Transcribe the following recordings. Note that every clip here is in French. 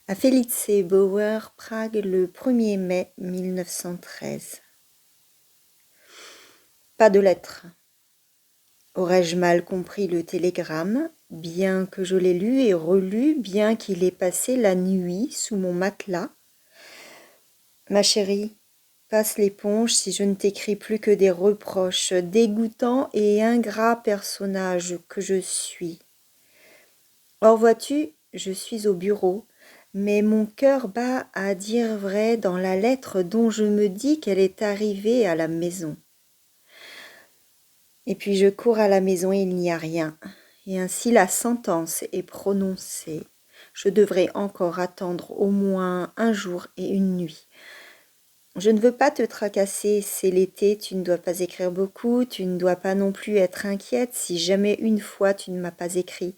À Felice Bauer, Prague, le 1er mai 1913. Pas de lettre. Aurais-je mal compris le télégramme, bien que je l'ai lu et relu, bien qu'il ait passé la nuit sous mon matelas? Ma chérie, passe l'éponge si je ne t'écris plus que des reproches, dégoûtant et ingrat personnage que je suis. Or vois-tu, je suis au bureau, mais mon cœur bat à dire vrai dans la lettre dont je me dis qu'elle est arrivée à la maison. Et puis je cours à la maison et il n'y a rien. Et ainsi la sentence est prononcée. Je devrais encore attendre au moins un jour et une nuit. Je ne veux pas te tracasser, c'est l'été, tu ne dois pas écrire beaucoup, tu ne dois pas non plus être inquiète si jamais une fois tu ne m'as pas écrit.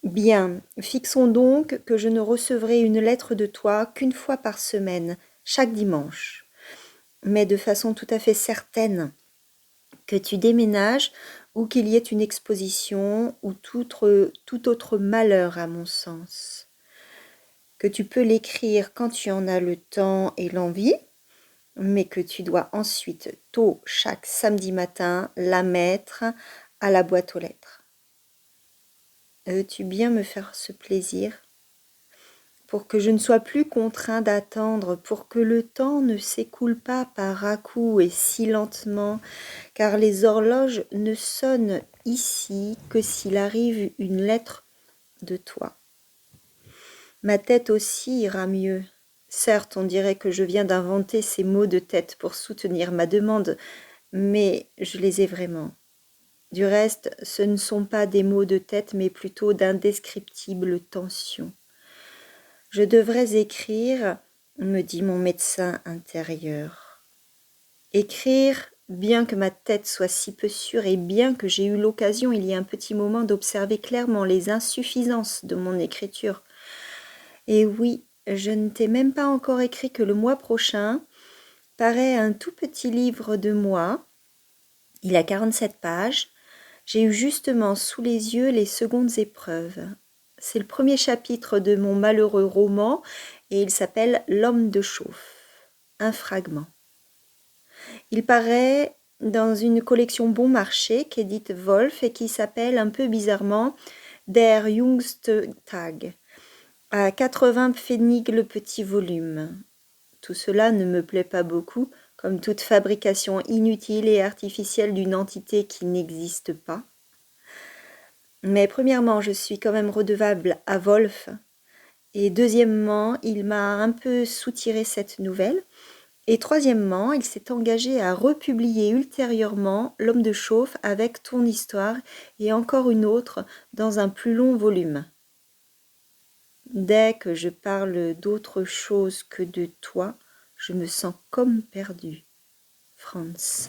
Bien, fixons donc que je ne recevrai une lettre de toi qu'une fois par semaine, chaque dimanche. Mais de façon tout à fait certaine, que tu déménages ou qu'il y ait une exposition ou tout autre malheur à mon sens. Que tu peux l'écrire quand tu en as le temps et l'envie, mais que tu dois ensuite, tôt chaque samedi matin, la mettre à la boîte aux lettres. Veux-tu bien me faire ce plaisir ? Pour que je ne sois plus contraint d'attendre, pour que le temps ne s'écoule pas par à-coups et si lentement, car les horloges ne sonnent ici que s'il arrive une lettre de toi. Ma tête aussi ira mieux. Certes, on dirait que je viens d'inventer ces mots de tête pour soutenir ma demande, mais je les ai vraiment. Du reste, ce ne sont pas des mots de tête, mais plutôt d'indescriptibles tensions. Je devrais écrire, me dit mon médecin intérieur. Écrire, bien que ma tête soit si peu sûre et bien que j'ai eu l'occasion il y a un petit moment d'observer clairement les insuffisances de mon écriture. Et oui, je ne t'ai même pas encore écrit que le mois prochain paraît un tout petit livre de moi. Il a 47 pages. J'ai eu justement sous les yeux les secondes épreuves. C'est le premier chapitre de mon malheureux roman et il s'appelle L'homme de chauffe. Un fragment. Il paraît dans une collection bon marché qu'édite Wolf et qui s'appelle un peu bizarrement Der Jüngste Tag, à 80 pfennig le petit volume. Tout cela ne me plaît pas beaucoup, comme toute fabrication inutile et artificielle d'une entité qui n'existe pas. Mais premièrement, je suis quand même redevable à Wolf, et deuxièmement, il m'a un peu soutiré cette nouvelle, et troisièmement, il s'est engagé à republier ultérieurement L'homme de chauffe avec ton histoire et encore une autre dans un plus long volume. Dès que je parle d'autre chose que de toi, je me sens comme perdue. Franz.